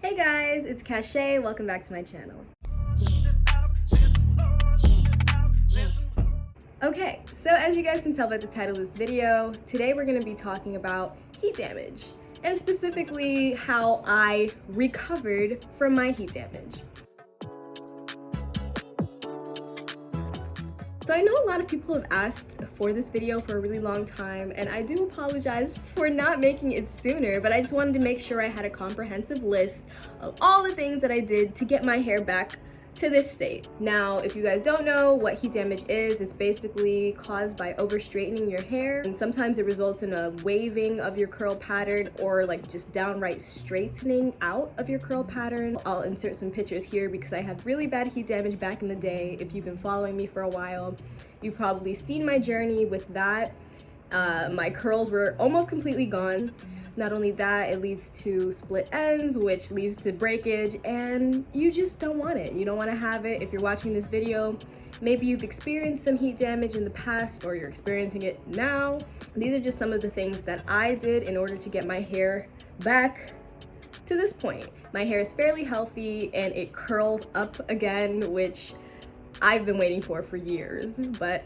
Hey guys, it's Cachet. Welcome back to my channel. Okay, so as you guys can tell by the title of this video, today we're going to be talking about heat damage, and specifically how I recovered from my heat damage. So I know a lot of people have asked for this video for a really long time, and I do apologize for not making it sooner, but I just wanted to make sure I had a comprehensive list of all the things that I did to get my hair back to this state. Now, if you guys don't know what heat damage is, it's basically caused by over straightening your hair, and sometimes it results in a waving of your curl pattern or like just downright straightening out of your curl pattern. I'll insert some pictures here because I had really bad heat damage back in the day. If you've been following me for a while, you've probably seen my journey with that. My curls were almost completely gone. Not only that, it leads to split ends, which leads to breakage, and you just don't want it. You don't want to have it. If you're watching this video, maybe you've experienced some heat damage in the past or you're experiencing it now. These are just some of the things that I did in order to get my hair back to this point. My hair is fairly healthy and it curls up again, which I've been waiting for years, but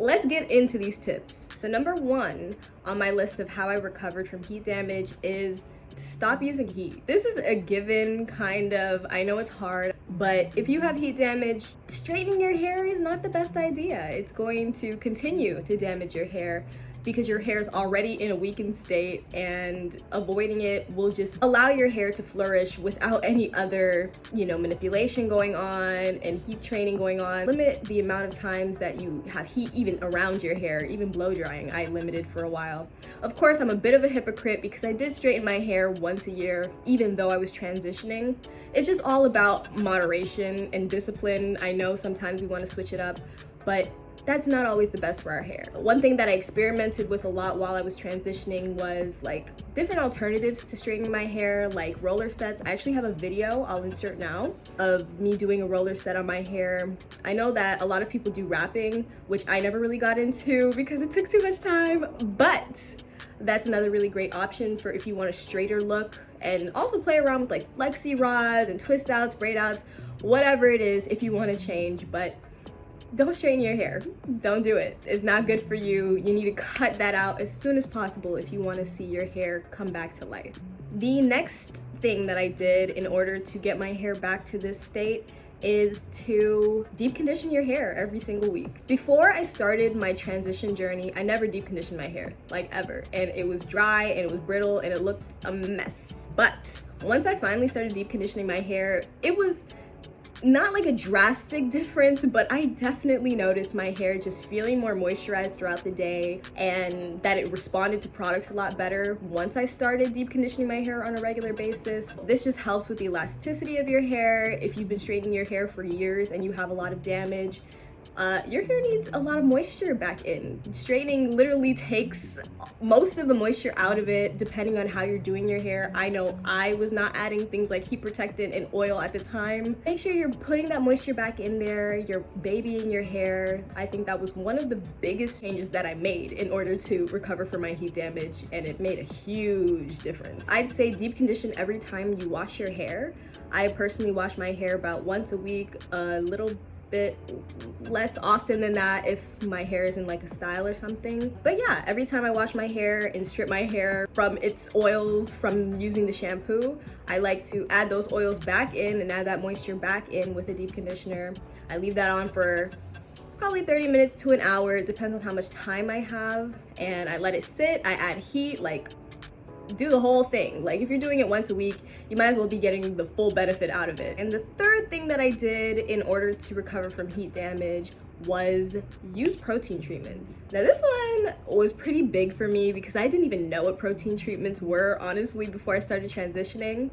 let's get into these tips. So number one on my list of how I recovered from heat damage is to stop using heat. This is a given, kind of. I know it's hard, but if you have heat damage, straightening your hair is not the best idea. It's going to continue to damage your hair because your hair is already in a weakened state, and avoiding it will just allow your hair to flourish without any other, manipulation going on and heat training going on. Limit the amount of times that you have heat even around your hair, even blow drying. I limited for a while. Of course, I'm a bit of a hypocrite because I did straighten my hair once a year, even though I was transitioning. It's just all about moderation and discipline. I know sometimes we want to switch it up, but that's not always the best for our hair. One thing that I experimented with a lot while I was transitioning was like different alternatives to straightening my hair, like roller sets. I actually have a video I'll insert now of me doing a roller set on my hair. I know that a lot of people do wrapping, which I never really got into because it took too much time, but that's another really great option for if you want a straighter look, and also play around with like flexi rods and twist outs, braid outs, whatever it is if you want to change. But don't straighten your hair. Don't do it. It's not good for you. You need to cut that out as soon as possible if you want to see your hair come back to life. The next thing that I did in order to get my hair back to this state is to deep condition your hair every single week. Before I started my transition journey, I never deep conditioned my hair, like ever. And it was dry and it was brittle and it looked a mess. But once I finally started deep conditioning my hair, it was not like a drastic difference, but I definitely noticed my hair just feeling more moisturized throughout the day, and that it responded to products a lot better once I started deep conditioning my hair on a regular basis. This just helps with the elasticity of your hair. If you've been straightening your hair for years and you have a lot of damage, your hair needs a lot of moisture back in. Straightening literally takes most of the moisture out of it, depending on how you're doing your hair. I know I was not adding things like heat protectant and oil at the time. Make sure you're putting that moisture back in there, you're babying your hair. I think that was one of the biggest changes that I made in order to recover from my heat damage, and it made a huge difference. I'd say deep condition every time you wash your hair. I personally wash my hair about once a week, a little bit less often than that if my hair is in like a style or something. But yeah, every time I wash my hair and strip my hair from its oils from using the shampoo, I like to add those oils back in and add that moisture back in with a deep conditioner. I leave that on for probably 30 minutes to an hour. It depends on how much time I have, and I let it sit. I add heat, like do the whole thing. Like if you're doing it once a week, you might as well be getting the full benefit out of it. And the third thing that I did in order to recover from heat damage was use protein treatments. Now this one was pretty big for me because I didn't even know what protein treatments were, honestly, before I started transitioning.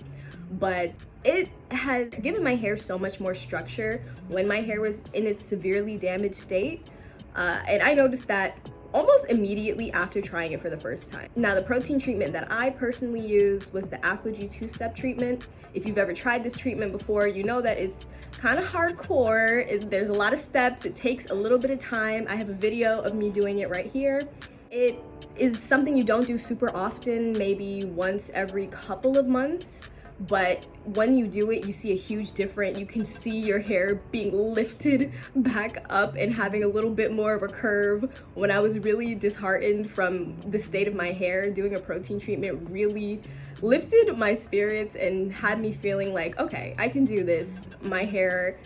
But it has given my hair so much more structure when my hair was in its severely damaged state. And I noticed that almost immediately after trying it for the first time. Now, the protein treatment that I personally used was the AfloG 2-step treatment. If you've ever tried this treatment before, you know that it's kind of hardcore. There's a lot of steps. It takes a little bit of time. I have a video of me doing it right here. It is something you don't do super often, maybe once every couple of months. but when you do it, you see a huge difference. You can see your hair being lifted back up and having a little bit more of a curve. When I was really disheartened from the state of my hair, doing a protein treatment really lifted my spirits and had me feeling like, okay, I can do this. My hair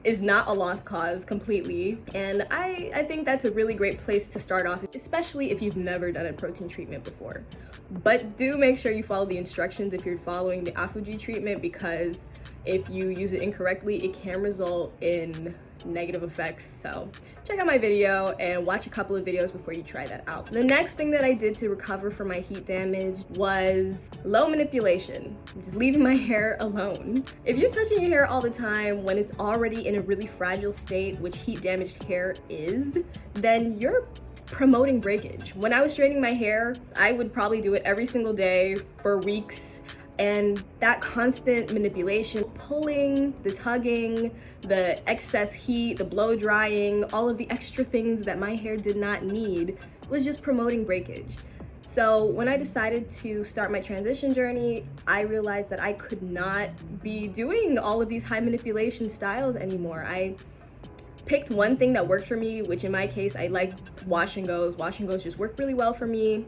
is not a lost cause completely, and I think that's a really great place to start off, especially if you've never done a protein treatment before. But do make sure you follow the instructions if you're following the ApHogee treatment, because if you use it incorrectly, it can result in negative effects. So check out my video and watch a couple of videos before you try that out. The next thing that I did to recover from my heat damage was low manipulation, just leaving my hair alone. If you're touching your hair all the time when it's already in a really fragile state, which heat damaged hair is, then you're promoting breakage. When I was straightening my hair, I would probably do it every single day for weeks. And that constant manipulation, pulling, the tugging, the excess heat, the blow drying, all of the extra things that my hair did not need was just promoting breakage. So when I decided to start my transition journey, I realized that I could not be doing all of these high manipulation styles anymore. I picked one thing that worked for me, which in my case, I like wash and goes. Wash and goes just work really well for me.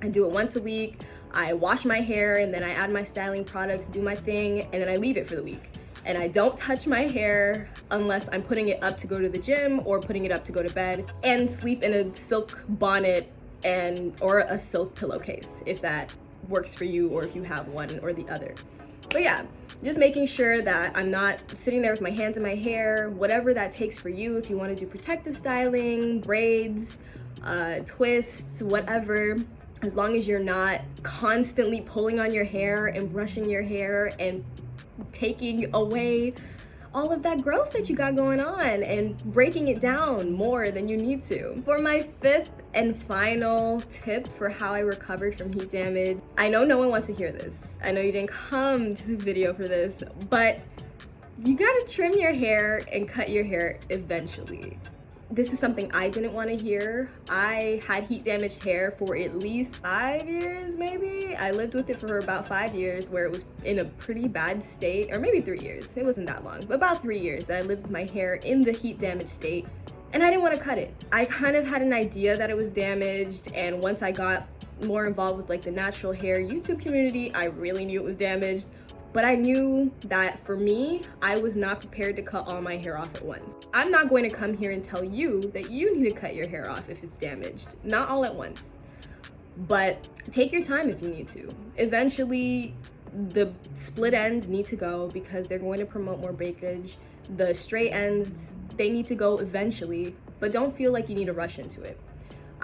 I do it once a week. I wash my hair and then I add my styling products, do my thing, and then I leave it for the week. And I don't touch my hair unless I'm putting it up to go to the gym or putting it up to go to bed, and sleep in a silk bonnet or a silk pillowcase if that works for you, or if you have one or the other. But yeah, just making sure that I'm not sitting there with my hands in my hair, whatever that takes for you. If you want to do protective styling, braids, twists, whatever, as long as you're not constantly pulling on your hair and brushing your hair and taking away all of that growth that you got going on and breaking it down more than you need to. For my fifth and final tip for how I recovered from heat damage, I know no one wants to hear this. I know you didn't come to this video for this, but you gotta trim your hair and cut your hair eventually. This is something I didn't want to hear. I had heat damaged hair for at least 5 years, maybe. I lived with it for about 5 years, where it was in a pretty bad state, or maybe 3 years. It wasn't that long, but about 3 years that I lived with my hair in the heat damaged state, and I didn't want to cut it. I kind of had an idea that it was damaged, and once I got more involved with like the natural hair YouTube community, I really knew it was damaged. But I knew that for me, I was not prepared to cut all my hair off at once. I'm not going to come here and tell you that you need to cut your hair off if it's damaged. Not all at once. But take your time if you need to. Eventually, the split ends need to go because they're going to promote more breakage. The straight ends, they need to go eventually, but don't feel like you need to rush into it.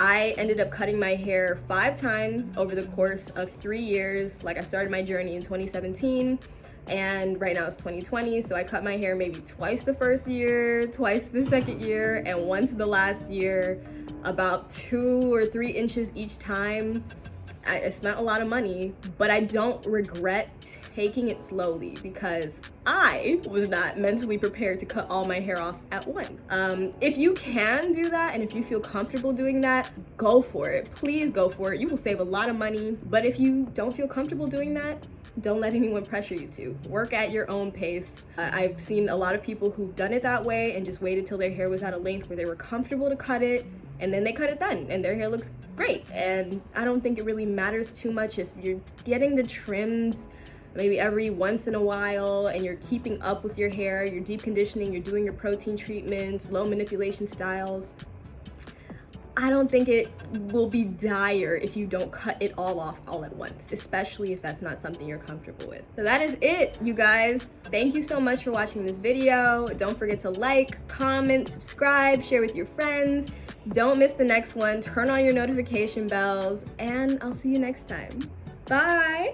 I ended up cutting my hair 5 times over the course of 3 years. Like, I started my journey in 2017 and right now it's 2020. So I cut my hair maybe twice the first year, twice the second year, and once the last year, about 2 or 3 inches each time. I spent a lot of money, but I don't regret taking it slowly because I was not mentally prepared to cut all my hair off at once. If you can do that and if you feel comfortable doing that, go for it. Please go for it. You will save a lot of money. But if you don't feel comfortable doing that, don't let anyone pressure you to. Work at your own pace. I've seen a lot of people who've done it that way and just waited till their hair was at a length where they were comfortable to cut it, and then they cut it then and their hair looks great. And I don't think it really matters too much if you're getting the trims maybe every once in a while and you're keeping up with your hair, you're deep conditioning, you're doing your protein treatments, low manipulation styles. I don't think it will be dire if you don't cut it all off all at once, especially if that's not something you're comfortable with. So that is it, you guys. Thank you so much for watching this video. Don't forget to like, comment, subscribe, share with your friends. Don't miss the next one. Turn on your notification bells, and I'll see you next time. Bye.